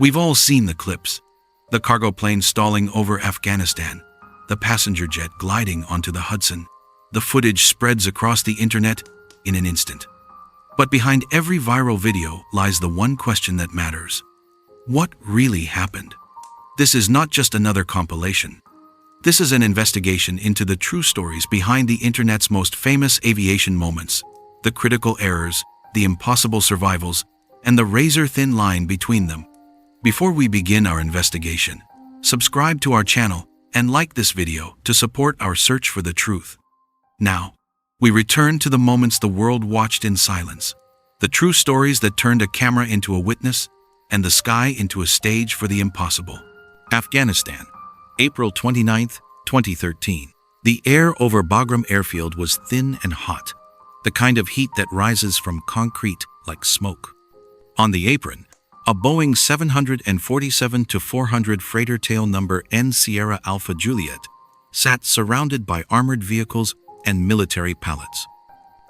We've all seen the clips. The cargo plane stalling over Afghanistan, the passenger jet gliding onto the Hudson. The footage spreads across the internet in an instant. But behind every viral video lies the one question that matters. What really happened? This is not just another compilation. This is an investigation into the true stories behind the internet's most famous aviation moments, the critical errors, the impossible survivals, and the razor-thin line between them. Before we begin our investigation, subscribe to our channel and like this video to support our search for the truth. Now, we return to the moments the world watched in silence, the true stories that turned a camera into a witness and the sky into a stage for the impossible. Afghanistan, April 29, 2013. The air over Bagram airfield was thin and hot, the kind of heat that rises from concrete like smoke. On the apron, a Boeing 747-400 freighter tail number N Sierra Alpha Juliet sat surrounded by armored vehicles and military pallets.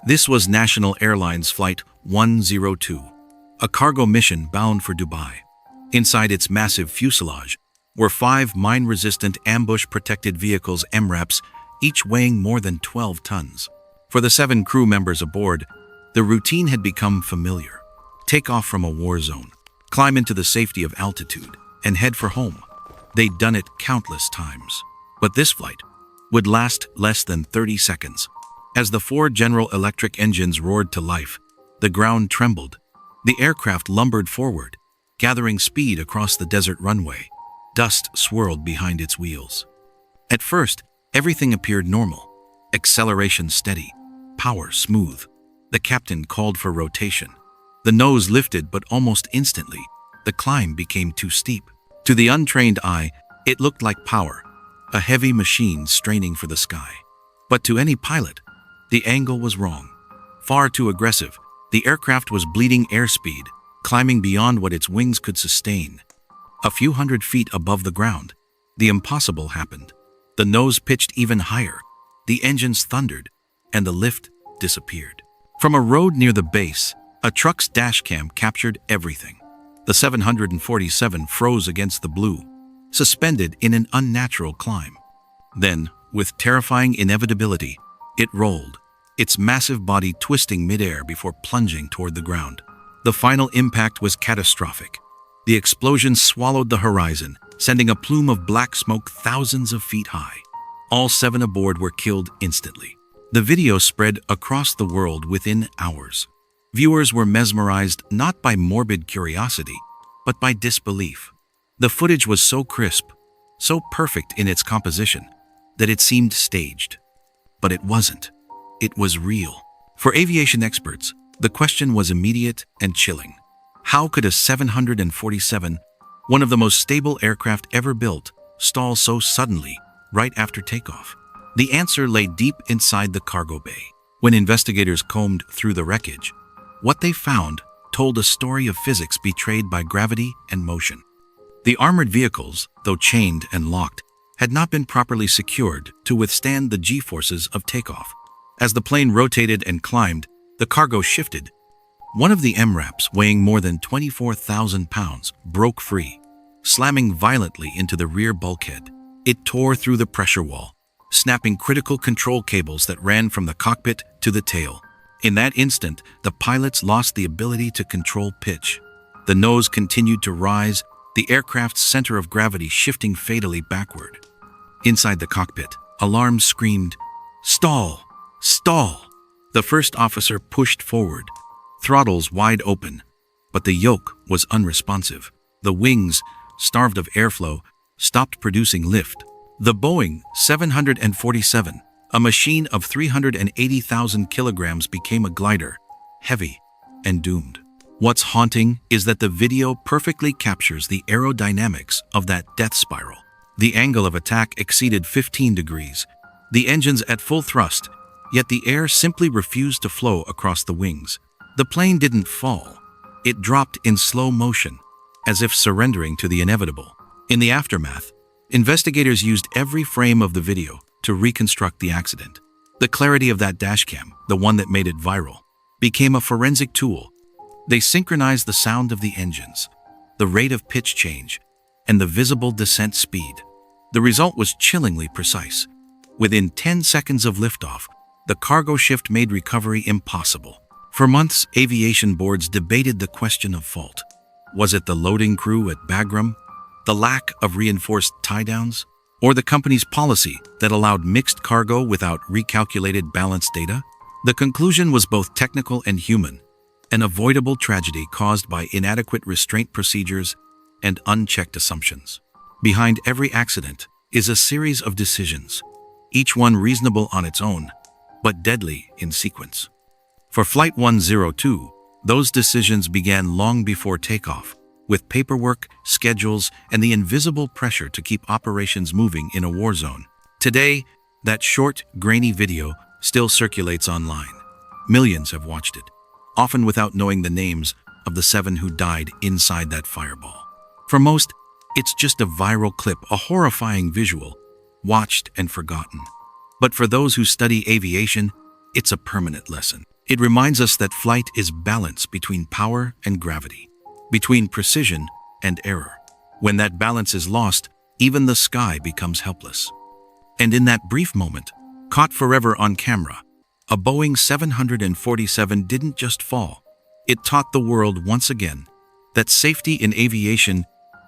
This was National Airlines Flight 102, a cargo mission bound for Dubai. Inside its massive fuselage were 5 mine-resistant ambush-protected vehicles MRAPs, each weighing more than 12 tons. For the 7 crew members aboard, the routine had become familiar. Take off from a war zone, climb into the safety of altitude, and head for home. They'd done it countless times. But this flight would last less than 30 seconds. As the 4 General Electric engines roared to life, the ground trembled. The aircraft lumbered forward, gathering speed across the desert runway. Dust swirled behind its wheels. At first, everything appeared normal. Acceleration steady, power smooth. The captain called for rotation. The nose lifted, but almost instantly, the climb became too steep. To the untrained eye, it looked like power, a heavy machine straining for the sky. But to any pilot, the angle was wrong. Far too aggressive, the aircraft was bleeding airspeed, climbing beyond what its wings could sustain. A few hundred feet above the ground, the impossible happened. The nose pitched even higher, the engines thundered, and the lift disappeared. From a road near the base, a truck's dashcam captured everything. The 747 froze against the blue, suspended in an unnatural climb. Then, with terrifying inevitability, it rolled, its massive body twisting midair before plunging toward the ground. The final impact was catastrophic. The explosion swallowed the horizon, sending a plume of black smoke thousands of feet high. All 7 aboard were killed instantly. The video spread across the world within hours. Viewers were mesmerized not by morbid curiosity, but by disbelief. The footage was so crisp, so perfect in its composition, that it seemed staged. But it wasn't. It was real. For aviation experts, the question was immediate and chilling. How could a 747, one of the most stable aircraft ever built, stall so suddenly, right after takeoff? The answer lay deep inside the cargo bay. When investigators combed through the wreckage, what they found told a story of physics betrayed by gravity and motion. The armored vehicles, though chained and locked, had not been properly secured to withstand the G-forces of takeoff. As the plane rotated and climbed, the cargo shifted. One of the MRAPs, weighing more than 24,000 pounds, broke free, slamming violently into the rear bulkhead. It tore through the pressure wall, snapping critical control cables that ran from the cockpit to the tail. In that instant, the pilots lost the ability to control pitch. The nose continued to rise, the aircraft's center of gravity shifting fatally backward. Inside the cockpit, alarms screamed, "Stall! Stall!" The first officer pushed forward, throttles wide open, but the yoke was unresponsive. The wings, starved of airflow, stopped producing lift. The Boeing 747, a machine of 380,000 kilograms, became a glider, heavy and doomed. What's haunting is that the video perfectly captures the aerodynamics of that death spiral. The angle of attack exceeded 15 degrees, the engines at full thrust, yet the air simply refused to flow across the wings. The plane didn't fall. It dropped in slow motion, as if surrendering to the inevitable. In the aftermath, investigators used every frame of the video to reconstruct the accident. The clarity of that dashcam, the one that made it viral, became a forensic tool. They synchronized the sound of the engines, the rate of pitch change, and the visible descent speed. The result was chillingly precise. Within 10 seconds of liftoff, the cargo shift made recovery impossible. For months, aviation boards debated the question of fault. Was it the loading crew at Bagram, the lack of reinforced tie-downs, or the company's policy that allowed mixed cargo without recalculated balance data? The conclusion was both technical and human, an avoidable tragedy caused by inadequate restraint procedures and unchecked assumptions. Behind every accident is a series of decisions, each one reasonable on its own, but deadly in sequence. For Flight 102, those decisions began long before takeoff, with paperwork, schedules, and the invisible pressure to keep operations moving in a war zone. Today, that short, grainy video still circulates online. Millions have watched it, often without knowing the names of the 7 who died inside that fireball. For most, it's just a viral clip, a horrifying visual, watched and forgotten. But for those who study aviation, it's a permanent lesson. It reminds us that flight is balance between power and gravity, between precision and error. When that balance is lost, even the sky becomes helpless. And in that brief moment, caught forever on camera, a Boeing 747 didn't just fall. It taught the world once again that safety in aviation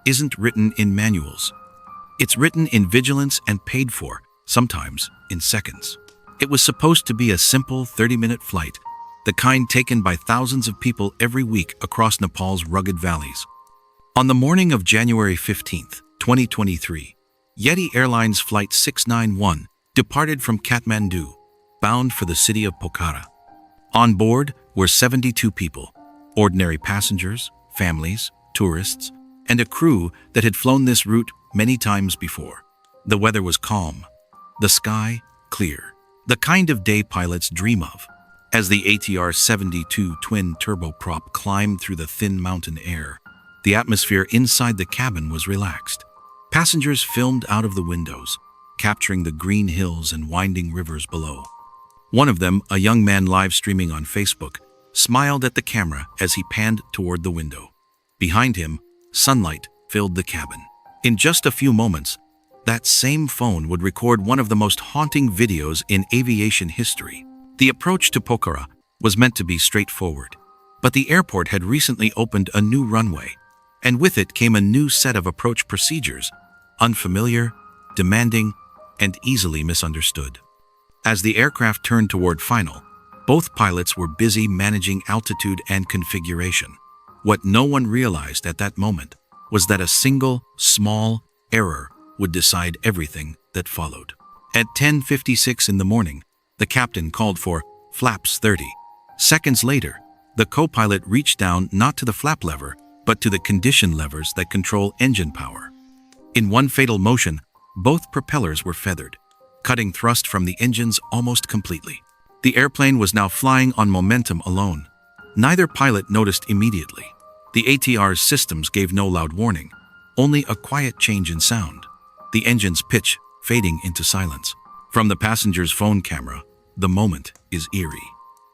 isn't written in manuals. It's written in vigilance and paid for, sometimes in seconds. It was supposed to be a simple 30-minute flight, the kind taken by thousands of people every week across Nepal's rugged valleys. On the morning of January 15, 2023, Yeti Airlines Flight 691 departed from Kathmandu, bound for the city of Pokhara. On board were 72 people, ordinary passengers, families, tourists, and a crew that had flown this route many times before. The weather was calm, the sky clear, the kind of day pilots dream of. As the ATR-72 twin turboprop climbed through the thin mountain air, the atmosphere inside the cabin was relaxed. Passengers filmed out of the windows, capturing the green hills and winding rivers below. One of them, a young man live streaming on Facebook, smiled at the camera as he panned toward the window. Behind him, sunlight filled the cabin. In just a few moments, that same phone would record one of the most haunting videos in aviation history. The approach to Pokhara was meant to be straightforward, but the airport had recently opened a new runway, and with it came a new set of approach procedures, unfamiliar, demanding, and easily misunderstood. As the aircraft turned toward final, both pilots were busy managing altitude and configuration. What no one realized at that moment was that a single, small error would decide everything that followed. At 10:56 in the morning, the captain called for flaps 30. Seconds later, the co-pilot reached down not to the flap lever, but to the condition levers that control engine power. In one fatal motion, both propellers were feathered, cutting thrust from the engines almost completely. The airplane was now flying on momentum alone. Neither pilot noticed immediately. The ATR's systems gave no loud warning, only a quiet change in sound, the engine's pitch fading into silence. From the passenger's phone camera, the moment is eerie.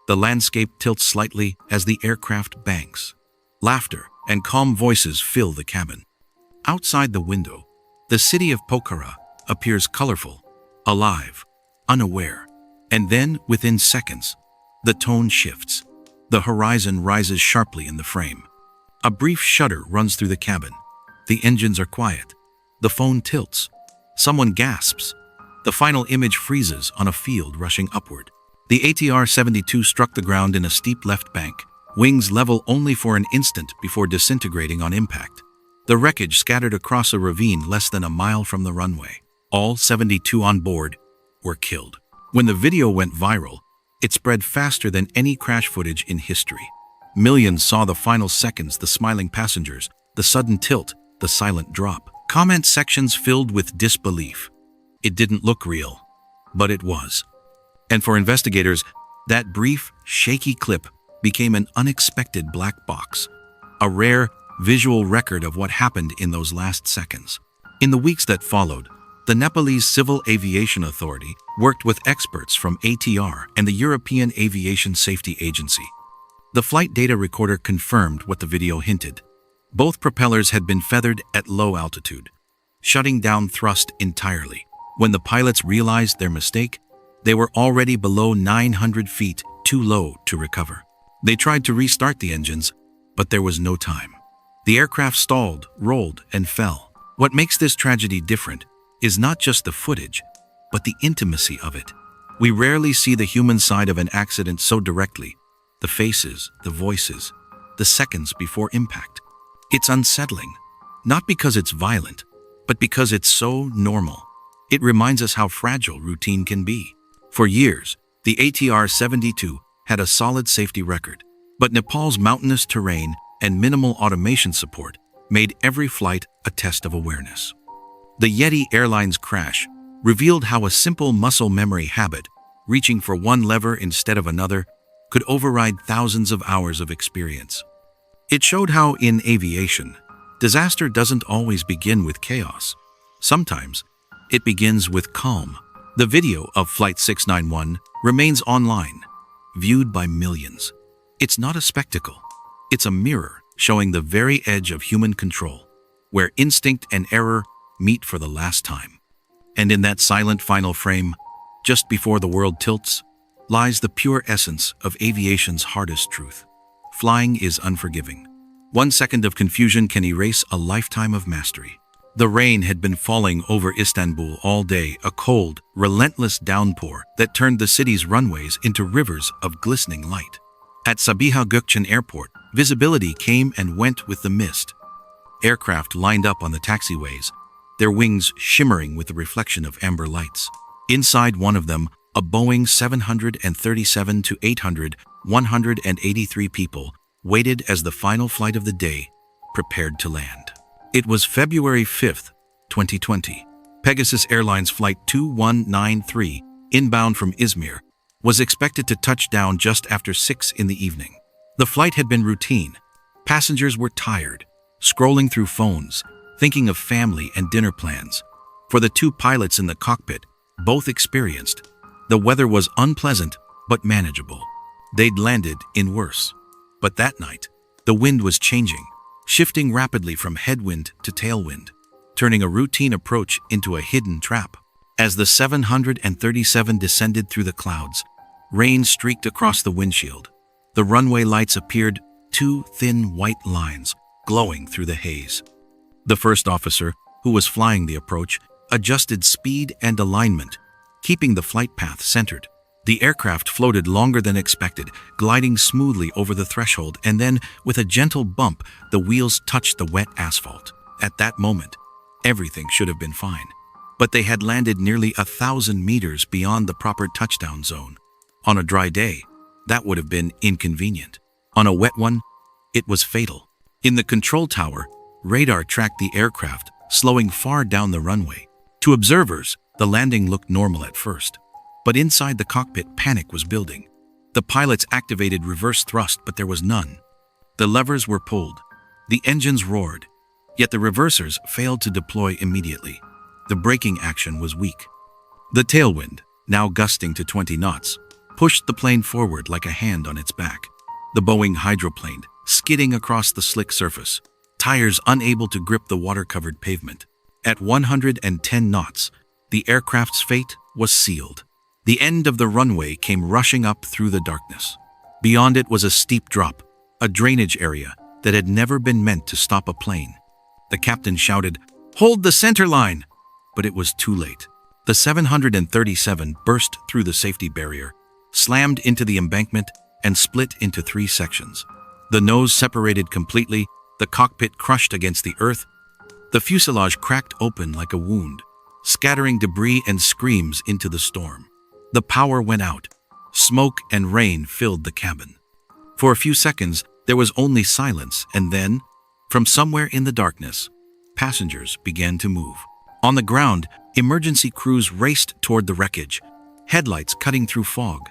The landscape tilts slightly as the aircraft banks. Laughter and calm voices fill the cabin. Outside the window, the city of Pokhara appears colorful, alive, unaware. And then, within seconds, the tone shifts. The horizon rises sharply in the frame. A brief shudder runs through the cabin. The engines are quiet. The phone tilts. Someone gasps. The final image freezes on a field rushing upward. The ATR-72 struck the ground in a steep left bank, wings level only for an instant before disintegrating on impact. The wreckage scattered across a ravine less than a mile from the runway. All 72 on board were killed. When the video went viral, it spread faster than any crash footage in history. Millions saw the final seconds, the smiling passengers, the sudden tilt, the silent drop. Comment sections filled with disbelief. It didn't look real, but it was. And for investigators, that brief, shaky clip became an unexpected black box, a rare visual record of what happened in those last seconds. In the weeks that followed, the Nepalese Civil Aviation Authority worked with experts from ATR and the European Aviation Safety Agency. The flight data recorder confirmed what the video hinted. Both propellers had been feathered at low altitude, shutting down thrust entirely. When the pilots realized their mistake, they were already below 900 feet, too low to recover. They tried to restart the engines, but there was no time. The aircraft stalled, rolled, and fell. What makes this tragedy different is not just the footage, but the intimacy of it. We rarely see the human side of an accident so directly. The faces, the voices, the seconds before impact. It's unsettling, not because it's violent, but because it's so normal. It reminds us how fragile routine can be. For years, the ATR-72 had a solid safety record, but Nepal's mountainous terrain and minimal automation support made every flight a test of awareness. The Yeti Airlines crash revealed how a simple muscle memory habit, reaching for one lever instead of another, could override thousands of hours of experience. It showed how, in aviation, disaster doesn't always begin with chaos. Sometimes, it begins with calm. The video of Flight 691 remains online, viewed by millions. It's not a spectacle. It's a mirror showing the very edge of human control, where instinct and error meet for the last time. And in that silent final frame, just before the world tilts, lies the pure essence of aviation's hardest truth. Flying is unforgiving. 1 second of confusion can erase a lifetime of mastery. The rain had been falling over Istanbul all day, a cold, relentless downpour that turned the city's runways into rivers of glistening light. At Sabiha Gökçen Airport, visibility came and went with the mist. Aircraft lined up on the taxiways, their wings shimmering with the reflection of amber lights. Inside one of them, a Boeing 737-800, 183 people waited as the final flight of the day prepared to land. It was February 5th, 2020. Pegasus Airlines Flight 2193, inbound from Izmir, was expected to touch down just after 6 in the evening. The flight had been routine. Passengers were tired, scrolling through phones, thinking of family and dinner plans. For the two pilots in the cockpit, both experienced, the weather was unpleasant but manageable. They'd landed in worse. But that night, the wind was changing, shifting rapidly from headwind to tailwind, turning a routine approach into a hidden trap. As the 737 descended through the clouds, rain streaked across the windshield. The runway lights appeared, two thin white lines glowing through the haze. The first officer, who was flying the approach, adjusted speed and alignment, keeping the flight path centered. The aircraft floated longer than expected, gliding smoothly over the threshold, and then, with a gentle bump, the wheels touched the wet asphalt. At that moment, everything should have been fine. But they had landed nearly 1,000 meters beyond the proper touchdown zone. On a dry day, that would have been inconvenient. On a wet one, it was fatal. In the control tower, radar tracked the aircraft, slowing far down the runway. To observers, the landing looked normal at first. But inside the cockpit, panic was building. The pilots activated reverse thrust, but there was none. The levers were pulled. The engines roared. Yet the reversers failed to deploy immediately. The braking action was weak. The tailwind, now gusting to 20 knots, pushed the plane forward like a hand on its back. The Boeing hydroplaned, skidding across the slick surface, tires unable to grip the water-covered pavement. At 110 knots, the aircraft's fate was sealed. The end of the runway came rushing up through the darkness. Beyond it was a steep drop, a drainage area that had never been meant to stop a plane. The captain shouted, "Hold the center line!" But it was too late. The 737 burst through the safety barrier, slammed into the embankment, and split into 3 sections. The nose separated completely, the cockpit crushed against the earth, the fuselage cracked open like a wound, scattering debris and screams into the storm. The power went out. Smoke and rain filled the cabin. For a few seconds, there was only silence, and then, from somewhere in the darkness, passengers began to move. On the ground, emergency crews raced toward the wreckage, headlights cutting through fog.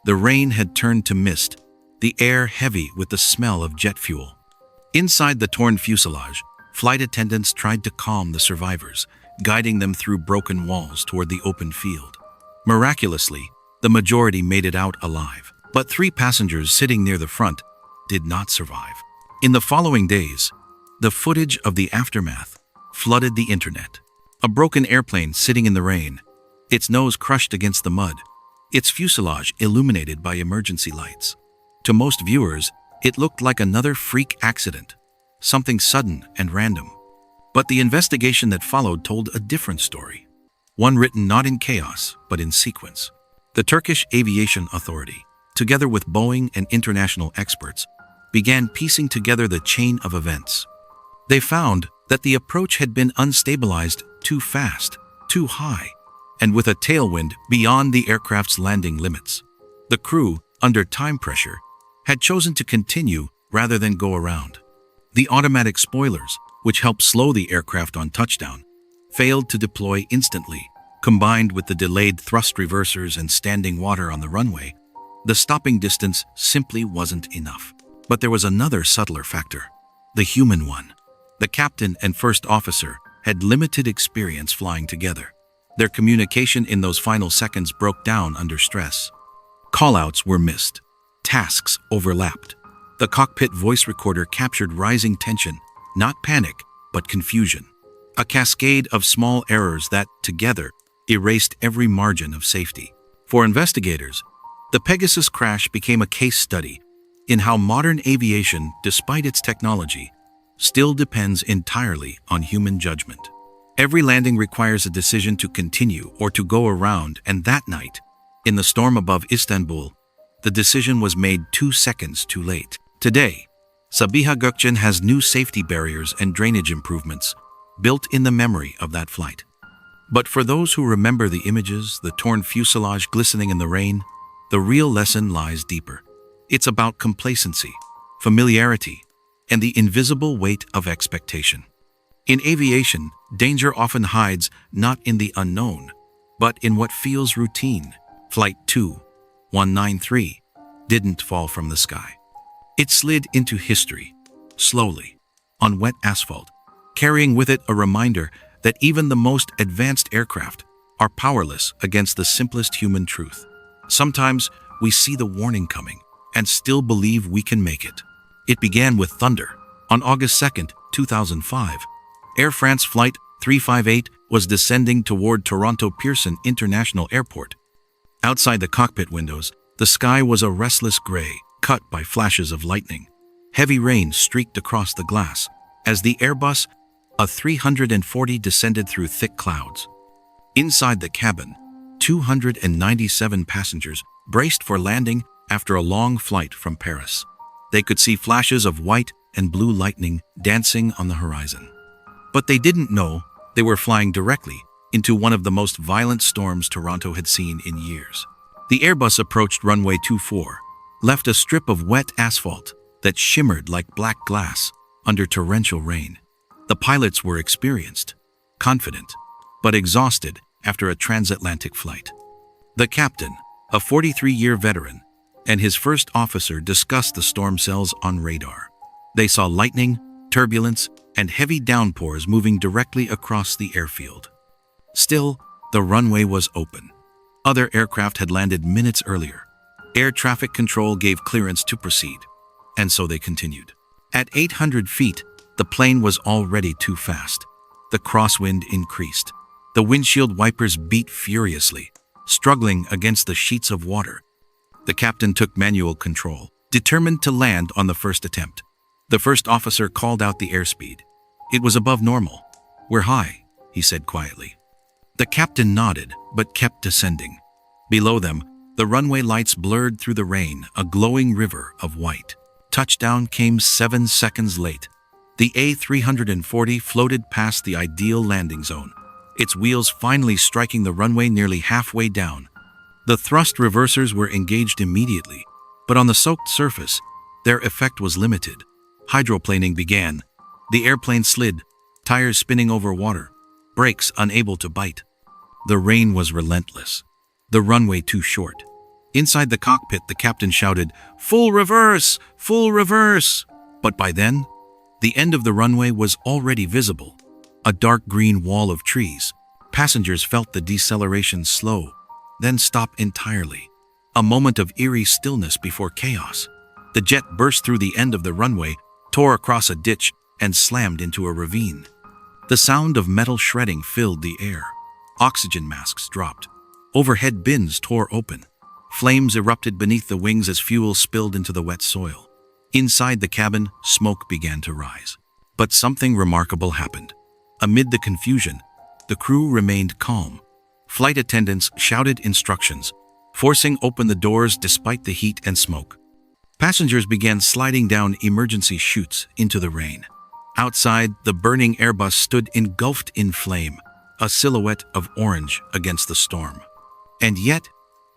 The rain had turned to mist, the air heavy with the smell of jet fuel. Inside the torn fuselage, flight attendants tried to calm the survivors, guiding them through broken walls toward the open field. Miraculously, the majority made it out alive, but 3 passengers sitting near the front did not survive. In the following days, The footage of the aftermath flooded the internet. A broken airplane sitting in the rain, its nose crushed against the mud, its fuselage illuminated by emergency lights. To most viewers, it looked like another freak accident, something sudden and random. But the investigation that followed told a different story, one written not in chaos, but in sequence. The Turkish Aviation Authority, together with Boeing and international experts, began piecing together the chain of events. They found that the approach had been unstabilized too fast, too high, and with a tailwind beyond the aircraft's landing limits. The crew, under time pressure, had chosen to continue rather than go around. The automatic spoilers, which helped slow the aircraft on touchdown, failed to deploy instantly. Combined with the delayed thrust reversers and standing water on the runway, the stopping distance simply wasn't enough. But there was another subtler factor, the human one. The captain and first officer had limited experience flying together. Their communication in those final seconds broke down under stress. Callouts were missed. Tasks overlapped. The cockpit voice recorder captured rising tension, not panic, but confusion. A cascade of small errors that, together, erased every margin of safety. For investigators, the Pegasus crash became a case study in how modern aviation, despite its technology, still depends entirely on human judgment. Every landing requires a decision to continue or to go around, and that night, in the storm above Istanbul, the decision was made 2 seconds too late. Today, Sabiha Gökçen has new safety barriers and drainage improvements built in the memory of that flight. But for those who remember the images, the torn fuselage glistening in the rain, the real lesson lies deeper. It's about complacency, familiarity, and the invisible weight of expectation. In aviation, danger often hides not in the unknown, but in what feels routine. Flight 2193 didn't fall from the sky. It slid into history, slowly, on wet asphalt, carrying with it a reminder that even the most advanced aircraft are powerless against the simplest human truth. Sometimes we see the warning coming and still believe we can make it. It began with thunder. On August 2, 2005, Air France Flight 358 was descending toward Toronto Pearson International Airport. Outside the cockpit windows, the sky was a restless gray, cut by flashes of lightning. Heavy rain streaked across the glass as the Airbus A340 descended through thick clouds. Inside the cabin, 297 passengers braced for landing after a long flight from Paris. They could see flashes of white and blue lightning dancing on the horizon. But they didn't know they were flying directly into one of the most violent storms Toronto had seen in years. The Airbus approached runway 24, left a strip of wet asphalt that shimmered like black glass under torrential rain. The pilots were experienced, confident, but exhausted after a transatlantic flight. The captain, a 43-year veteran, and his first officer discussed the storm cells on radar. They saw lightning, turbulence, and heavy downpours moving directly across the airfield. Still, the runway was open. Other aircraft had landed minutes earlier. Air traffic control gave clearance to proceed, and so they continued. At 800 feet, the plane was already too fast. The crosswind increased. The windshield wipers beat furiously, struggling against the sheets of water. The captain took manual control, determined to land on the first attempt. The first officer called out the airspeed. It was above normal. "We're high," he said quietly. The captain nodded, but kept descending. Below them, the runway lights blurred through the rain, a glowing river of white. Touchdown came 7 seconds late. The A340 floated past the ideal landing zone, its wheels finally striking the runway nearly halfway down. The thrust reversers were engaged immediately, but on the soaked surface, their effect was limited. Hydroplaning began. The airplane slid, tires spinning over water, brakes unable to bite. The rain was relentless, the runway too short. Inside the cockpit, the captain shouted, "Full reverse! Full reverse!" But by then, the end of the runway was already visible, a dark green wall of trees. Passengers felt the deceleration slow, then stop entirely. A moment of eerie stillness before chaos. The jet burst through the end of the runway, tore across a ditch, and slammed into a ravine. The sound of metal shredding filled the air. Oxygen masks dropped. Overhead bins tore open. Flames erupted beneath the wings as fuel spilled into the wet soil. Inside the cabin, smoke began to rise. But something remarkable happened. Amid the confusion, the crew remained calm. Flight attendants shouted instructions, forcing open the doors despite the heat and smoke. Passengers began sliding down emergency chutes into the rain. Outside, the burning Airbus stood engulfed in flame, a silhouette of orange against the storm. And yet,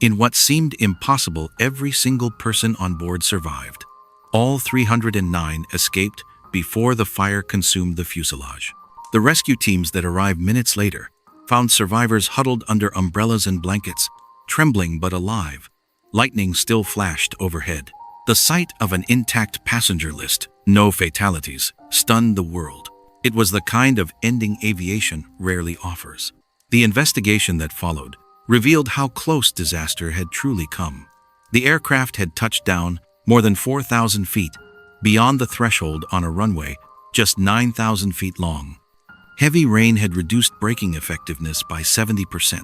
in what seemed impossible, every single person on board survived. All 309 escaped before the fire consumed the fuselage. The rescue teams that arrived minutes later found survivors huddled under umbrellas and blankets, trembling but alive. Lightning still flashed overhead. The sight of an intact passenger list, no fatalities, stunned the world. It was the kind of ending aviation rarely offers. The investigation that followed revealed how close disaster had truly come. The aircraft had touched down more than 4,000 feet, beyond the threshold on a runway just 9,000 feet long. Heavy rain had reduced braking effectiveness by 70%.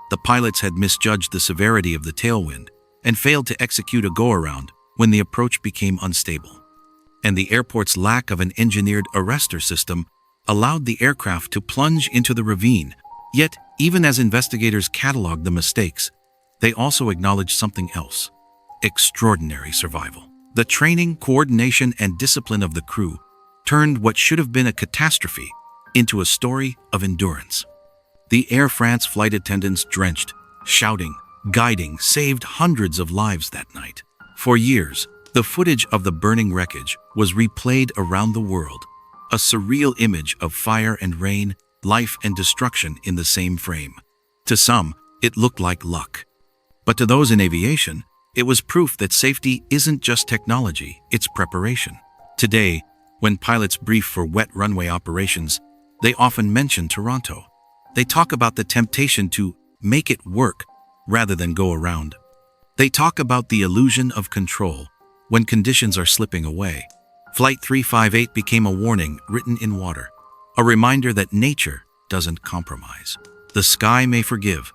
The pilots had misjudged the severity of the tailwind and failed to execute a go-around when the approach became unstable. And the airport's lack of an engineered arrestor system allowed the aircraft to plunge into the ravine. Yet, even as investigators cataloged the mistakes, they also acknowledged something else: extraordinary survival. The training, coordination, and discipline of the crew turned what should have been a catastrophe into a story of endurance. The Air France flight attendants, drenched, shouting, guiding, saved hundreds of lives that night. For years, the footage of the burning wreckage was replayed around the world, a surreal image of fire and rain, life and destruction in the same frame. To some, it looked like luck. But to those in aviation, it was proof that safety isn't just technology, it's preparation. Today, when pilots brief for wet runway operations, they often mention Toronto. They talk about the temptation to make it work rather than go around. They talk about the illusion of control when conditions are slipping away. Flight 358 became a warning written in water, a reminder that nature doesn't compromise. The sky may forgive,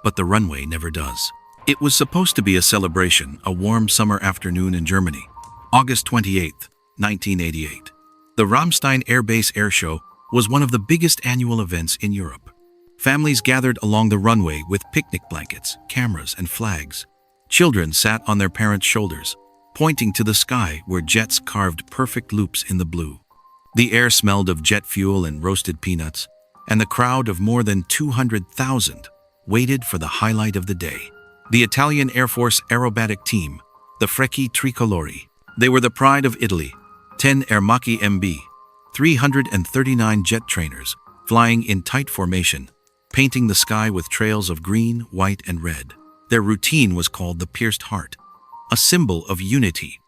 but the runway never does. It was supposed to be a celebration, a warm summer afternoon in Germany, August 28, 1988. The Ramstein Air Base Airshow was one of the biggest annual events in Europe. Families gathered along the runway with picnic blankets, cameras, and flags. Children sat on their parents' shoulders, pointing to the sky where jets carved perfect loops in the blue. The air smelled of jet fuel and roasted peanuts, and the crowd of more than 200,000 waited for the highlight of the day. The Italian Air Force aerobatic team, the Frecchi Tricolori. They were the pride of Italy. 10 Aeromexico MB, 339 jet trainers, flying in tight formation, painting the sky with trails of green, white, and red. Their routine was called the pierced heart, a symbol of unity.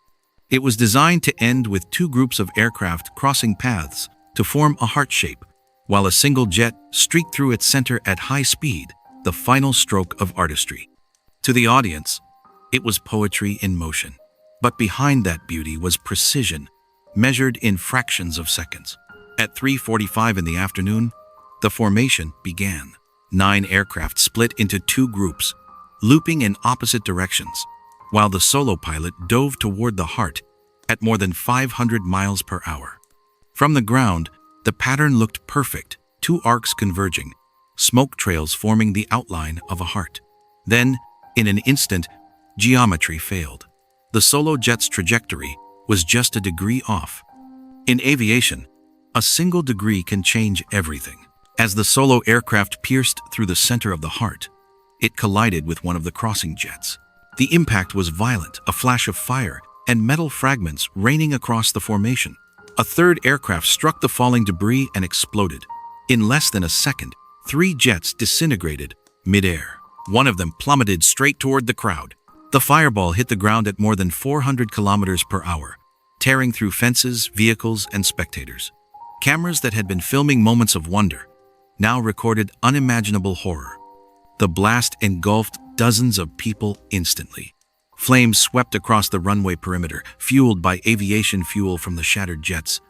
It was designed to end with two groups of aircraft crossing paths to form a heart shape, while a single jet streaked through its center at high speed, the final stroke of artistry. To the audience, it was poetry in motion. But behind that beauty was precision, measured in fractions of seconds. At 3:45 in the afternoon, the formation began. 9 aircraft split into 2 groups, looping in opposite directions, while the solo pilot dove toward the heart at more than 500 miles per hour. From the ground, the pattern looked perfect, 2 arcs converging, smoke trails forming the outline of a heart. Then, in an instant, geometry failed. The solo jet's trajectory was just a degree off. In aviation, a single degree can change everything. As the solo aircraft pierced through the center of the heart, it collided with one of the crossing jets. The impact was violent, a flash of fire and metal fragments raining across the formation. A third aircraft struck the falling debris and exploded. In less than a second, 3 jets disintegrated mid-air. One of them plummeted straight toward the crowd. The fireball hit the ground at more than 400 kilometers per hour, tearing through fences, vehicles, and spectators. Cameras that had been filming moments of wonder now recorded unimaginable horror. The blast engulfed dozens of people instantly. Flames swept across the runway perimeter, fueled by aviation fuel from the shattered jets.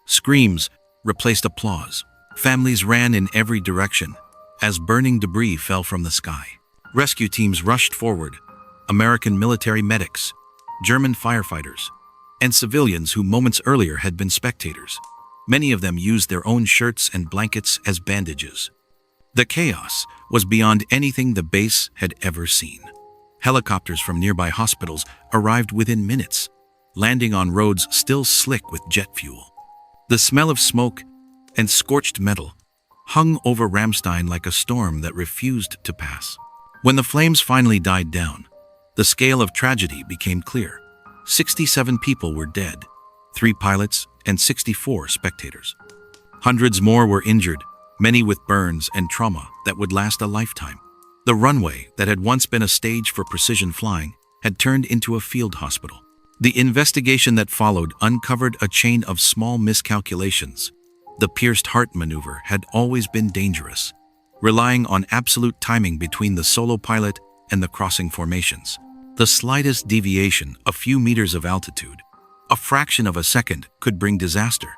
Screams replaced applause. Families ran in every direction as burning debris fell from the sky. Rescue teams rushed forward. American military medics, German firefighters, and civilians who moments earlier had been spectators. Many of them used their own shirts and blankets as bandages. The chaos was beyond anything the base had ever seen. Helicopters from nearby hospitals arrived within minutes, landing on roads still slick with jet fuel. The smell of smoke and scorched metal hung over Ramstein like a storm that refused to pass. When the flames finally died down, the scale of tragedy became clear. 67 people were dead, 3 pilots and 64 spectators. Hundreds more were injured, many with burns and trauma that would last a lifetime. The runway that had once been a stage for precision flying had turned into a field hospital. The investigation that followed uncovered a chain of small miscalculations. The pierced heart maneuver had always been dangerous, relying on absolute timing between the solo pilot and the crossing formations. The slightest deviation, a few meters of altitude, a fraction of a second, could bring disaster.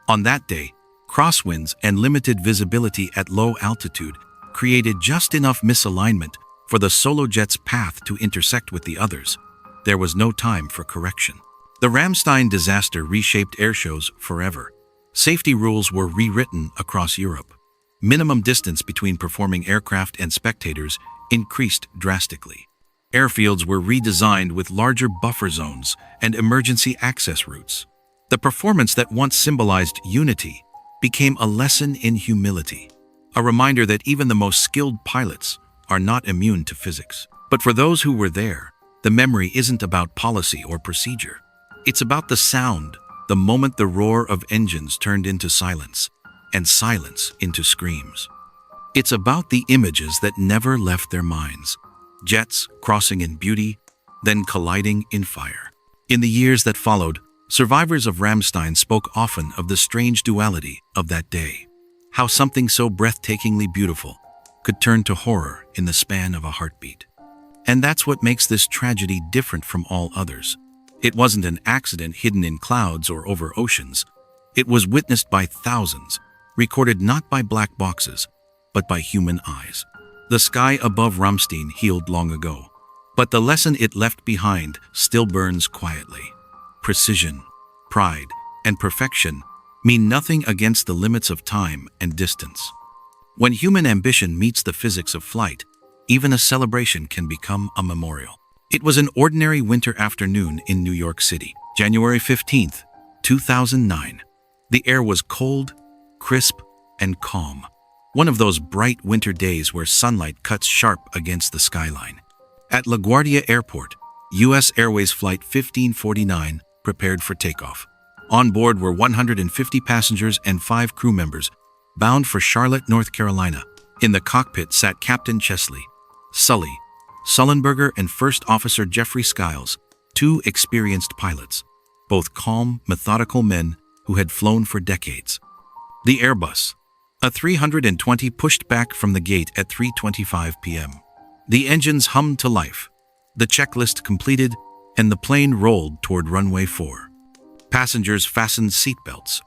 On that day, crosswinds and limited visibility at low altitude created just enough misalignment for the solo jet's path to intersect with the others. There was no time for correction. The Ramstein disaster reshaped airshows forever. Safety rules were rewritten across Europe. Minimum distance between performing aircraft and spectators increased drastically. Airfields were redesigned with larger buffer zones and emergency access routes. The performance that once symbolized unity became a lesson in humility, a reminder that even the most skilled pilots are not immune to physics. But for those who were there, the memory isn't about policy or procedure. It's about the sound, the moment the roar of engines turned into silence, and silence into screams. It's about the images that never left their minds. Jets crossing in beauty, then colliding in fire. In the years that followed, survivors of Ramstein spoke often of the strange duality of that day. How something so breathtakingly beautiful could turn to horror in the span of a heartbeat. And that's what makes this tragedy different from all others. It wasn't an accident hidden in clouds or over oceans. It was witnessed by thousands, recorded not by black boxes, but by human eyes. The sky above Ramstein healed long ago, but the lesson it left behind still burns quietly. Precision, pride, and perfection mean nothing against the limits of time and distance. When human ambition meets the physics of flight, even a celebration can become a memorial. It was an ordinary winter afternoon in New York City, January 15th, 2009. The air was cold, crisp, and calm. One of those bright winter days where sunlight cuts sharp against the skyline. At LaGuardia Airport, U.S. Airways Flight 1549 prepared for takeoff. On board were 150 passengers and 5 crew members, bound for Charlotte, North Carolina. In the cockpit sat Captain Chesley, Sully, Sullenberger, and First Officer Jeffrey Skiles, 2 experienced pilots, both calm, methodical men who had flown for decades. The Airbus, a 320, pushed back from the gate at 3:25 p.m. The engines hummed to life, the checklist completed, and the plane rolled toward runway 4. Passengers fastened seatbelts,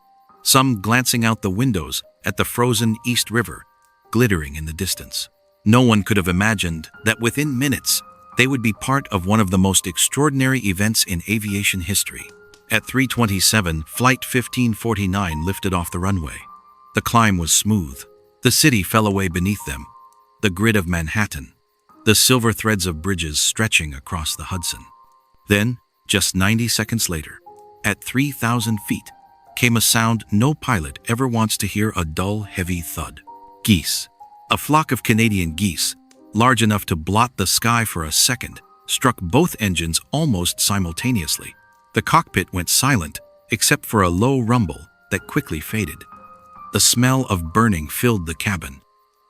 some glancing out the windows at the frozen East River, glittering in the distance. No one could have imagined that within minutes, they would be part of one of the most extraordinary events in aviation history. At 3:27, Flight 1549 lifted off the runway. The climb was smooth. The city fell away beneath them, the grid of Manhattan, the silver threads of bridges stretching across the Hudson. Then, just 90 seconds later, at 3,000 feet, came a sound no pilot ever wants to hear: a dull, heavy thud. Geese. A flock of Canadian geese, large enough to blot the sky for a second, struck both engines almost simultaneously. The cockpit went silent, except for a low rumble that quickly faded. The smell of burning filled the cabin.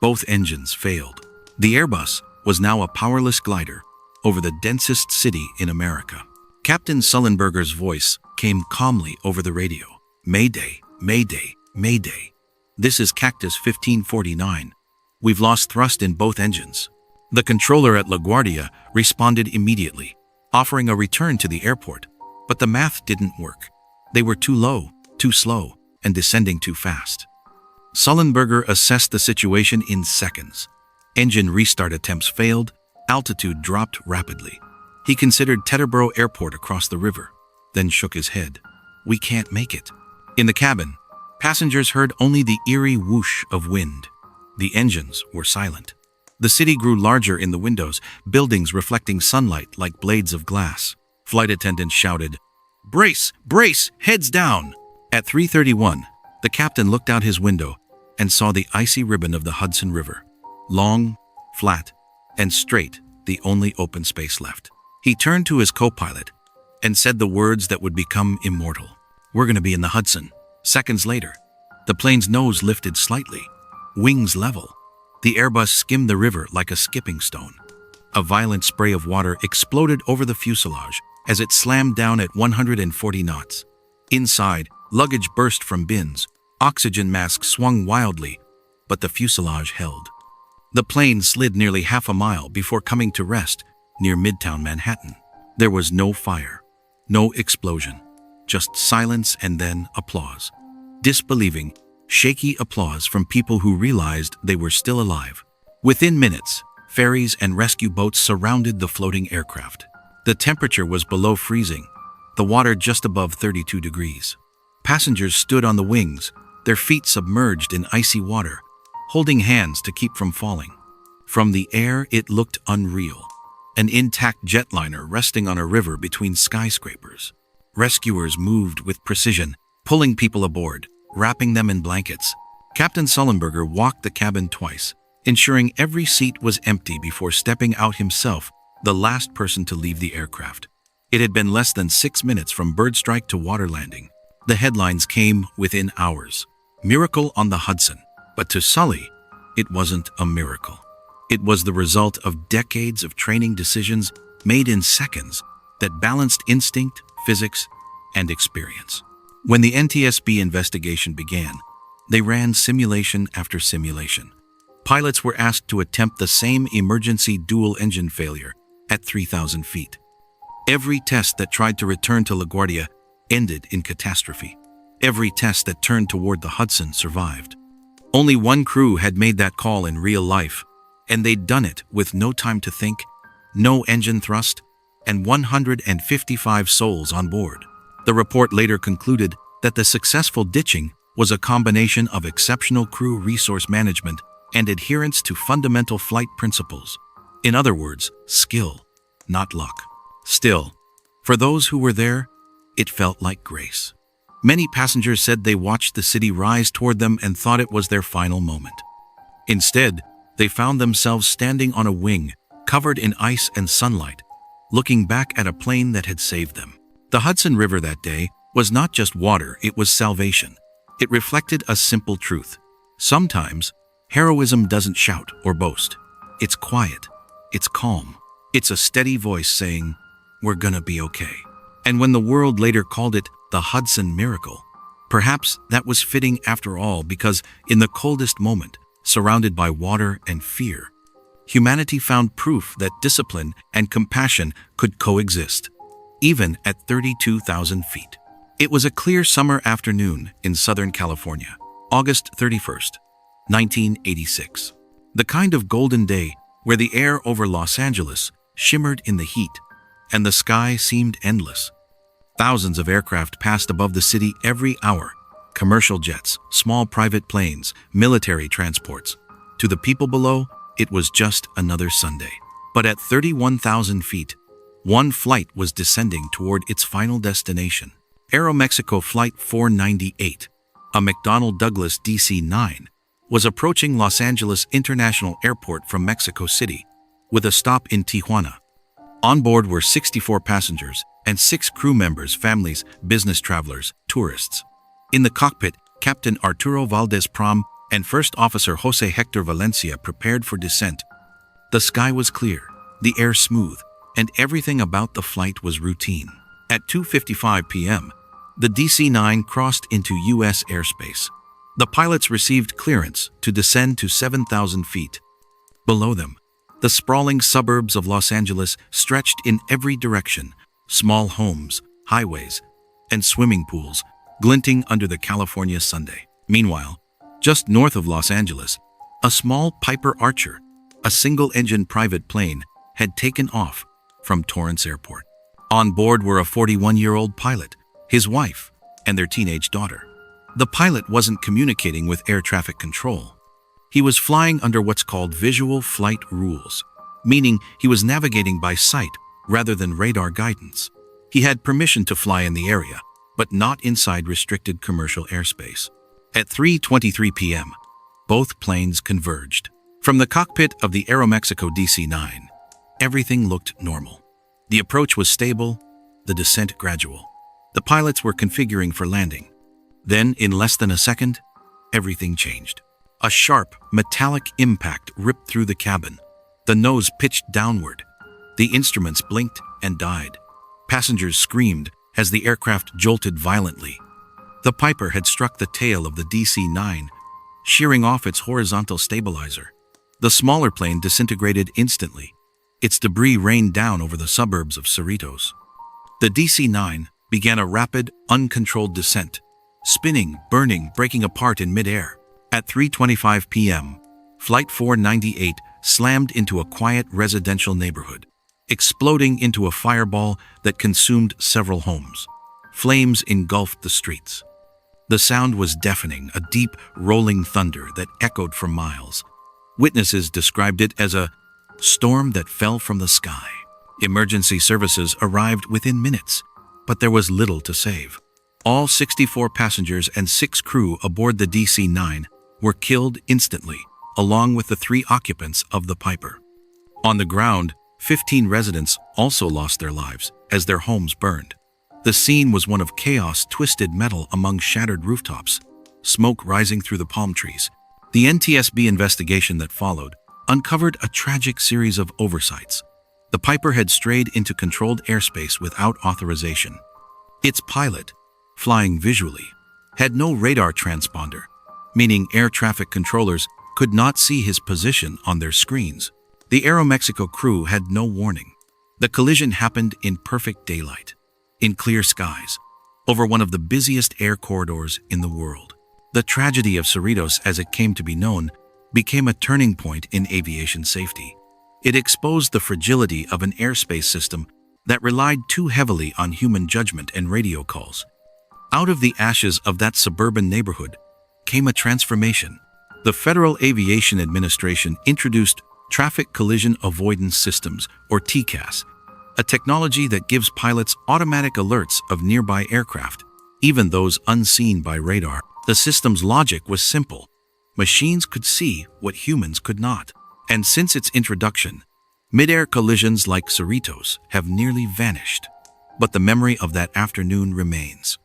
Both engines failed. The Airbus was now a powerless glider over the densest city in America. Captain Sullenberger's voice came calmly over the radio. "Mayday, Mayday, Mayday. This is Cactus 1549. We've lost thrust in both engines." The controller at LaGuardia responded immediately, offering a return to the airport, but the math didn't work. They were too low, too slow. and descending too fast. Sullenberger assessed the situation in seconds. Engine restart attempts failed, altitude dropped rapidly. He considered Teterboro Airport across the river, then shook his head. We can't make it. In the cabin, passengers heard only the eerie whoosh of wind. The engines were silent. The city grew larger in the windows, buildings reflecting sunlight like blades of glass. Flight attendants shouted, "Brace! Brace! Heads down!" At 3:31, the captain looked out his window and saw the icy ribbon of the Hudson River. Long, flat, and straight, the only open space left. He turned to his co-pilot and said the words that would become immortal. "We're going to be in the Hudson." Seconds later, the plane's nose lifted slightly, wings level. The Airbus skimmed the river like a skipping stone. A violent spray of water exploded over the fuselage as it slammed down at 140 knots. Inside, luggage burst from bins, oxygen masks swung wildly, but the fuselage held. The plane slid nearly half a mile before coming to rest near Midtown Manhattan. There was no fire, no explosion, just silence and then applause. Disbelieving, shaky applause from people who realized they were still alive. Within minutes, ferries and rescue boats surrounded the floating aircraft. The temperature was below freezing, the water just above 32 degrees. Passengers stood on the wings, their feet submerged in icy water, holding hands to keep from falling. From the air, it looked unreal. An intact jetliner resting on a river between skyscrapers. Rescuers moved with precision, pulling people aboard, wrapping them in blankets. Captain Sullenberger walked the cabin twice, ensuring every seat was empty before stepping out himself, the last person to leave the aircraft. It had been less than 6 minutes from bird strike to water landing. The headlines came within hours. Miracle on the Hudson. But to Sully, it wasn't a miracle. It was the result of decades of training decisions made in seconds that balanced instinct, physics, and experience. When the NTSB investigation began, they ran simulation after simulation. Pilots were asked to attempt the same emergency dual-engine failure at 3,000 feet. Every test that tried to return to LaGuardia ended in catastrophe. Every test that turned toward the Hudson survived. Only one crew had made that call in real life, and they'd done it with no time to think, no engine thrust, and 155 souls on board. The report later concluded that the successful ditching was a combination of exceptional crew resource management and adherence to fundamental flight principles. In other words, skill, not luck. Still, for those who were there, it felt like grace. Many passengers said they watched the city rise toward them and thought it was their final moment. Instead, they found themselves standing on a wing, covered in ice and sunlight, looking back at a plane that had saved them. The Hudson River that day was not just water, it was salvation. It reflected a simple truth. Sometimes, heroism doesn't shout or boast. It's quiet. It's calm. It's a steady voice saying, "We're gonna be okay." And when the world later called it the Hudson Miracle, perhaps that was fitting after all, because in the coldest moment, surrounded by water and fear, humanity found proof that discipline and compassion could coexist, even at 32,000 feet. It was a clear summer afternoon in Southern California, August 31st, 1986. The kind of golden day where the air over Los Angeles shimmered in the heat, and the sky seemed endless. Thousands of aircraft passed above the city every hour. Commercial jets, small private planes, military transports. To the people below, it was just another Sunday. But at 31,000 feet, one flight was descending toward its final destination. Aeromexico Flight 498, a McDonnell Douglas DC-9, was approaching Los Angeles International Airport from Mexico City, with a stop in Tijuana. On board were 64 passengers and 6 crew members, families, business travelers, tourists. In the cockpit, Captain Arturo Valdez Prom and First Officer Jose Hector Valencia prepared for descent. The sky was clear, the air smooth, and everything about the flight was routine. At 2:55 p.m., the DC-9 crossed into U.S. airspace. The pilots received clearance to descend to 7,000 feet. Below them, the sprawling suburbs of Los Angeles stretched in every direction. Small homes, highways, and swimming pools glinting under the California Sunday. Meanwhile, just north of Los Angeles, a small Piper Archer, a single-engine private plane, had taken off from Torrance Airport. On board were a 41-year-old pilot, his wife, and their teenage daughter. The pilot wasn't communicating with air traffic control. He was flying under what's called visual flight rules, meaning he was navigating by sight rather than radar guidance. He had permission to fly in the area, but not inside restricted commercial airspace. At 3:23 p.m., both planes converged. From the cockpit of the Aeromexico DC-9, everything looked normal. The approach was stable, the descent gradual. The pilots were configuring for landing. Then, in less than a second, everything changed. A sharp, metallic impact ripped through the cabin. The nose pitched downward. The instruments blinked and died. Passengers screamed as the aircraft jolted violently. The Piper had struck the tail of the DC-9, shearing off its horizontal stabilizer. The smaller plane disintegrated instantly. Its debris rained down over the suburbs of Cerritos. The DC-9 began a rapid, uncontrolled descent, spinning, burning, breaking apart in midair. At 3:25 p.m., Flight 498 slammed into a quiet residential neighborhood, exploding into a fireball that consumed several homes. Flames engulfed the streets. The sound was deafening, a deep, rolling thunder that echoed for miles. Witnesses described it as a storm that fell from the sky. Emergency services arrived within minutes, but there was little to save. All 64 passengers and 6 crew aboard the DC-9 were killed instantly, along with the 3 occupants of the Piper. On the ground, 15 residents also lost their lives as their homes burned. The scene was one of chaos, twisted metal among shattered rooftops, smoke rising through the palm trees. The NTSB investigation that followed uncovered a tragic series of oversights. The Piper had strayed into controlled airspace without authorization. Its pilot, flying visually, had no radar transponder, meaning air traffic controllers could not see his position on their screens. The Aeromexico crew had no warning. The collision happened in perfect daylight, in clear skies, over one of the busiest air corridors in the world. The tragedy of Cerritos, as it came to be known, became a turning point in aviation safety. It exposed the fragility of an airspace system that relied too heavily on human judgment and radio calls. Out of the ashes of that suburban neighborhood came a transformation. The Federal Aviation Administration introduced Traffic Collision Avoidance Systems, or TCAS, a technology that gives pilots automatic alerts of nearby aircraft, even those unseen by radar. The system's logic was simple. Machines could see what humans could not. And since its introduction, mid-air collisions like Cerritos have nearly vanished. But the memory of that afternoon remains.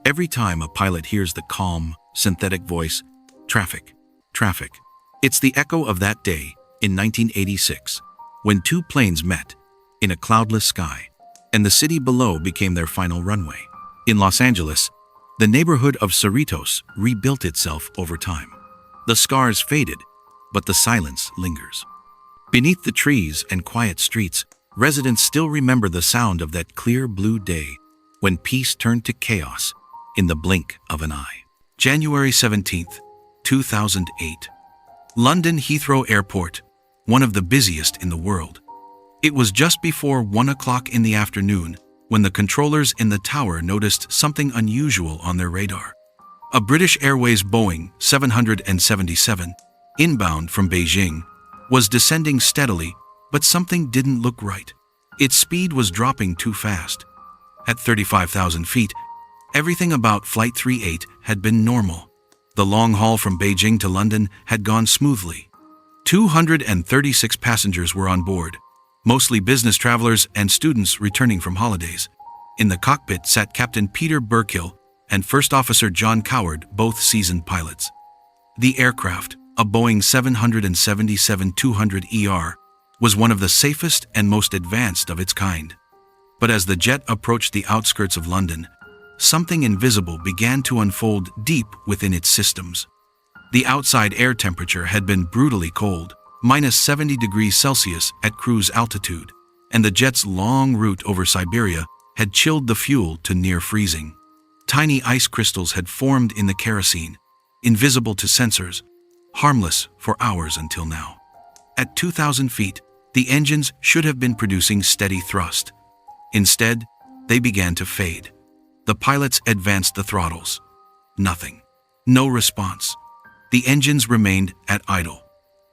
Every time a pilot hears the calm, synthetic voice, "Traffic, traffic," it's the echo of that day in 1986, when 2 planes met in a cloudless sky, and the city below became their final runway. In Los Angeles, the neighborhood of Cerritos rebuilt itself over time. The scars faded, but the silence lingers. Beneath the trees and quiet streets, residents still remember the sound of that clear blue day when peace turned to chaos in the blink of an eye. January 17th, 2008. London Heathrow Airport, one of the busiest in the world. It was just before 1 o'clock in the afternoon when the controllers in the tower noticed something unusual on their radar. A British Airways Boeing 777, inbound from Beijing, was descending steadily, but something didn't look right. Its speed was dropping too fast. At 35,000 feet, everything about Flight 38 had been normal. The long haul from Beijing to London had gone smoothly. 236 passengers were on board, mostly business travelers and students returning from holidays. In the cockpit sat Captain Peter Burkill and First Officer John Coward, both seasoned pilots. The aircraft, a Boeing 777-200ER, was one of the safest and most advanced of its kind. But as the jet approached the outskirts of London, something invisible began to unfold deep within its systems. The outside air temperature had been brutally cold, -70 degrees Celsius at cruise altitude, and the jet's long route over Siberia had chilled the fuel to near freezing. Tiny ice crystals had formed in the kerosene, invisible to sensors, harmless for hours until now. At 2,000 feet, the engines should have been producing steady thrust. Instead, they began to fade. The pilots advanced the throttles. Nothing. No response. The engines remained at idle.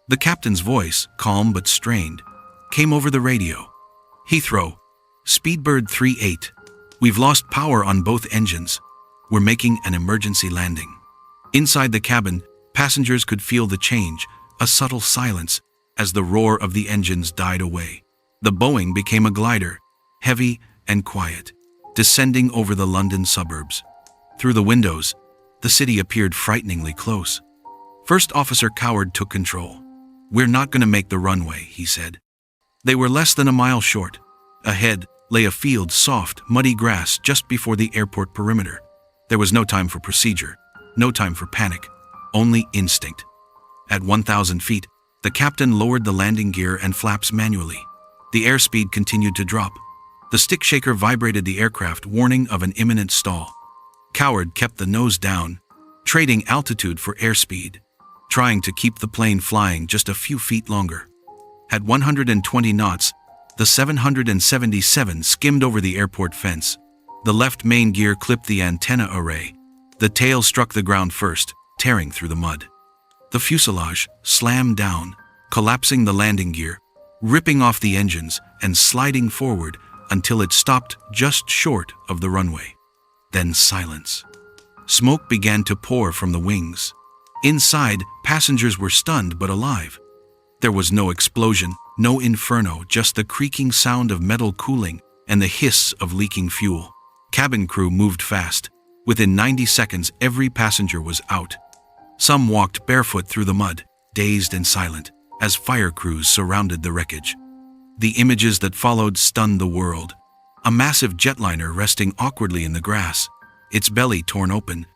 The captain's voice, calm but strained, came over the radio. Heathrow, Speedbird 38. We've lost power on both engines. We're making an emergency landing. Inside the cabin, passengers could feel the change, a subtle silence, as the roar of the engines died away. The Boeing became a glider, heavy and quiet, descending over the London suburbs. Through the windows, the city appeared frighteningly close. First Officer Coward took control. "We're not going to make the runway," he said. They were less than a mile short. Ahead lay a field, soft, muddy grass just before the airport perimeter. There was no time for procedure, no time for panic, only instinct. At 1,000 feet, the captain lowered the landing gear and flaps manually. The airspeed continued to drop. The stick shaker vibrated the aircraft, warning of an imminent stall. Coward kept the nose down, trading altitude for airspeed, trying to keep the plane flying just a few feet longer. At 120 knots, the 777 skimmed over the airport fence. The left main gear clipped the antenna array. The tail struck the ground first, tearing through the mud. The fuselage slammed down, collapsing the landing gear, ripping off the engines and sliding forward until it stopped just short of the runway. Then silence. Smoke began to pour from the wings. Inside, passengers were stunned but alive. There was no explosion, no inferno, just the creaking sound of metal cooling and the hiss of leaking fuel. Cabin crew moved fast. Within 90 seconds, every passenger was out. Some walked barefoot through the mud, dazed and silent, as fire crews surrounded the wreckage. The images that followed stunned the world. A massive jetliner resting awkwardly in the grass, its belly torn open,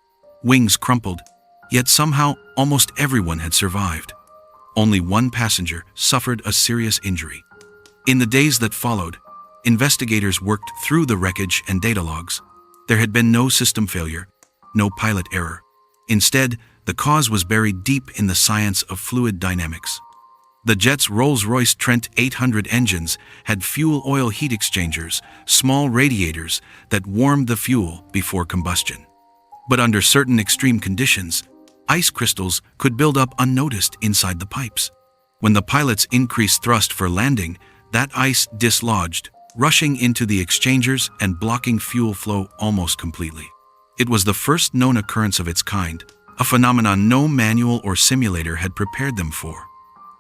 wings crumpled, yet somehow almost everyone had survived. Only one passenger suffered a serious injury. In the days that followed, investigators worked through the wreckage and data logs. There had been no system failure, no pilot error. Instead, the cause was buried deep in the science of fluid dynamics. The jet's Rolls-Royce Trent 800 engines had fuel oil heat exchangers, small radiators that warmed the fuel before combustion. But under certain extreme conditions, ice crystals could build up unnoticed inside the pipes. When the pilots increased thrust for landing, that ice dislodged, rushing into the exchangers and blocking fuel flow almost completely. It was the first known occurrence of its kind, a phenomenon no manual or simulator had prepared them for.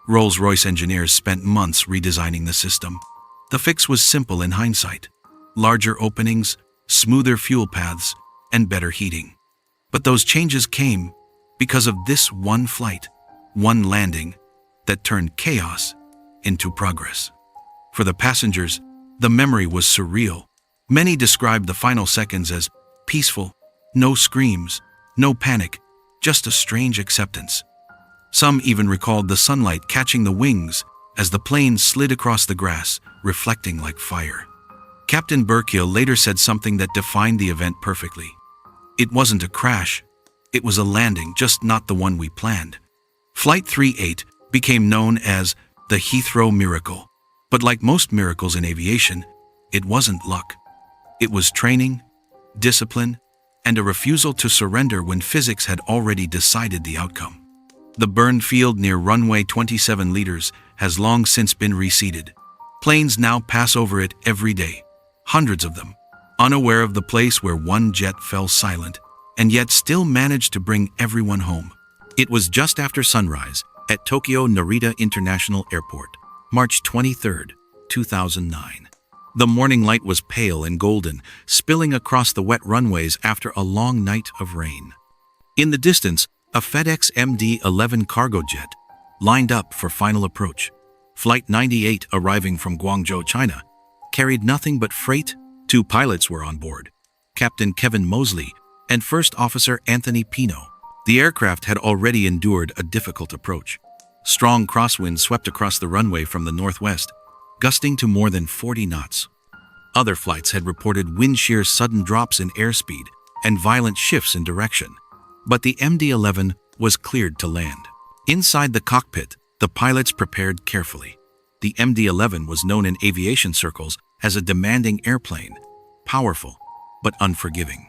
Rolls-Royce engineers spent months redesigning the system. The fix was simple in hindsight: larger openings, smoother fuel paths, and better heating. But those changes came because of this one flight, one landing, that turned chaos into progress. For the passengers, the memory was surreal. Many described the final seconds as peaceful, no screams, no panic, just a strange acceptance. Some even recalled the sunlight catching the wings as the plane slid across the grass, reflecting like fire. Captain Burkill later said something that defined the event perfectly. "It wasn't a crash. It was a landing, just not the one we planned." Flight 38 became known as the Heathrow Miracle. But like most miracles in aviation, it wasn't luck. It was training, discipline, and a refusal to surrender when physics had already decided the outcome. The burned field near runway 27 liters has long since been reseeded. Planes now pass over it every day, hundreds of them, unaware of the place where one jet fell silent, and yet still managed to bring everyone home. It was just after sunrise at Tokyo Narita International Airport, March 23, 2009. The morning light was pale and golden, spilling across the wet runways after a long night of rain. In the distance, a FedEx MD-11 cargo jet lined up for final approach. Flight 98, arriving from Guangzhou, China, carried nothing but freight. 2 pilots were on board, Captain Kevin Mosley and First Officer Anthony Pino. The aircraft had already endured a difficult approach. Strong crosswinds swept across the runway from the northwest, gusting to more than 40 knots. Other flights had reported wind shear sudden drops in airspeed, and violent shifts in direction. But the MD-11 was cleared to land. Inside the cockpit, the pilots prepared carefully. The MD-11 was known in aviation circles as a demanding airplane, powerful but unforgiving.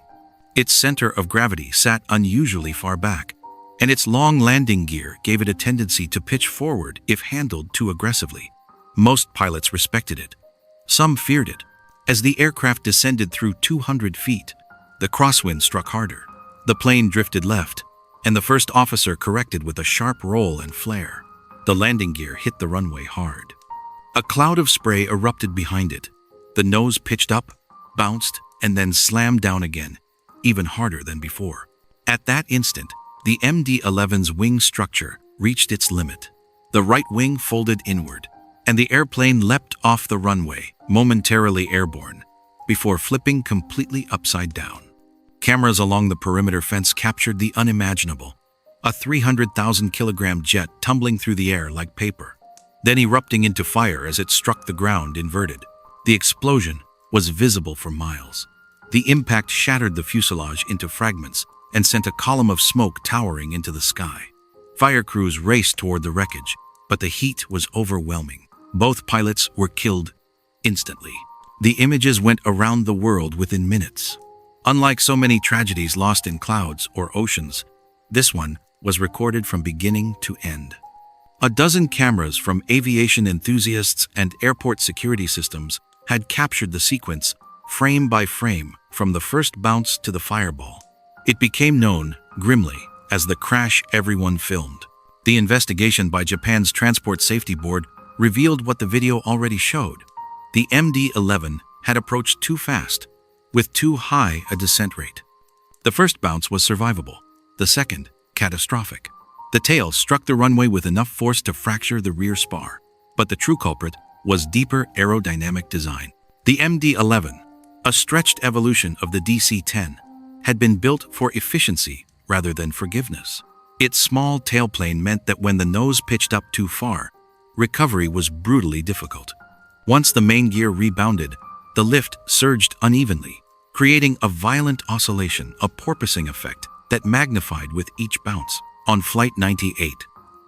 Its center of gravity sat unusually far back, and its long landing gear gave it a tendency to pitch forward if handled too aggressively. Most pilots respected it. Some feared it. As the aircraft descended through 200 feet, the crosswind struck harder. The plane drifted left, and the first officer corrected with a sharp roll and flare. The landing gear hit the runway hard. A cloud of spray erupted behind it. The nose pitched up, bounced, and then slammed down again, even harder than before. At that instant, the MD-11's wing structure reached its limit. The right wing folded inward, and the airplane leapt off the runway, momentarily airborne, before flipping completely upside down. Cameras along the perimeter fence captured the unimaginable, a 300,000-kilogram jet tumbling through the air like paper, then erupting into fire as it struck the ground inverted. The explosion was visible for miles. The impact shattered the fuselage into fragments and sent a column of smoke towering into the sky. Fire crews raced toward the wreckage, but the heat was overwhelming. Both pilots were killed instantly. The images went around the world within minutes. Unlike so many tragedies lost in clouds or oceans, this one was recorded from beginning to end. A dozen cameras from aviation enthusiasts and airport security systems had captured the sequence, frame by frame, from the first bounce to the fireball. It became known, grimly, as the crash everyone filmed. The investigation by Japan's Transport Safety Board revealed what the video already showed. The MD-11 had approached too fast, with too high a descent rate. The first bounce was survivable, the second, catastrophic. The tail struck the runway with enough force to fracture the rear spar. But the true culprit was deeper aerodynamic design. The MD-11, a stretched evolution of the DC-10, had been built for efficiency rather than forgiveness. Its small tailplane meant that when the nose pitched up too far, recovery was brutally difficult. Once the main gear rebounded, the lift surged unevenly, creating a violent oscillation, a porpoising effect that magnified with each bounce. On Flight 98,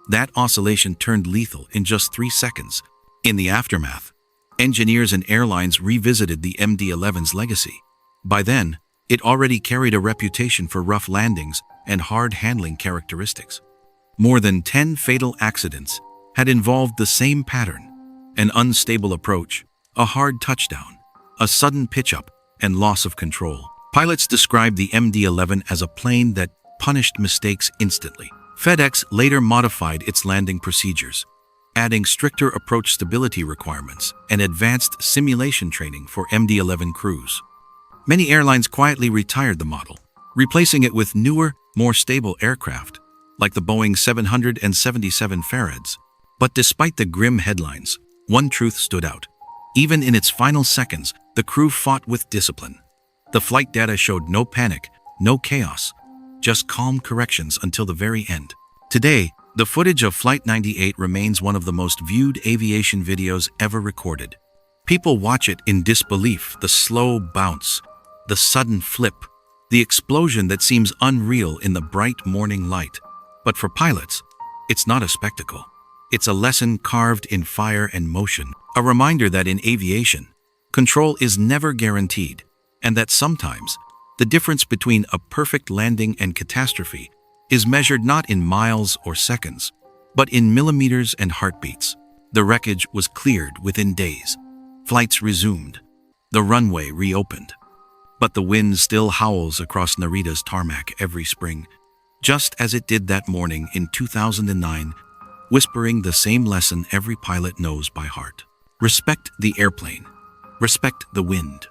that oscillation turned lethal in just 3 seconds. In the aftermath, engineers and airlines revisited the MD-11's legacy. By then, it already carried a reputation for rough landings and hard handling characteristics. More than 10 fatal accidents had involved the same pattern: an unstable approach, a hard touchdown, a sudden pitch-up, and loss of control. Pilots described the MD-11 as a plane that punished mistakes instantly. FedEx later modified its landing procedures, adding stricter approach stability requirements and advanced simulation training for MD-11 crews. Many airlines quietly retired the model, replacing it with newer, more stable aircraft, like the Boeing 777 Farads. But despite the grim headlines, one truth stood out. Even in its final seconds, the crew fought with discipline. The flight data showed no panic, no chaos, just calm corrections until the very end. Today, the footage of Flight 98 remains one of the most viewed aviation videos ever recorded. People watch it in disbelief: the slow bounce, the sudden flip, the explosion that seems unreal in the bright morning light. But for pilots, it's not a spectacle. It's a lesson carved in fire and motion, a reminder that in aviation, control is never guaranteed, and that sometimes the difference between a perfect landing and catastrophe is measured not in miles or seconds, but in millimeters and heartbeats. The wreckage was cleared within days. Flights resumed. The runway reopened. But the wind still howls across Narita's tarmac every spring, just as it did that morning in 2009, whispering the same lesson every pilot knows by heart. Respect the airplane. Respect the wind.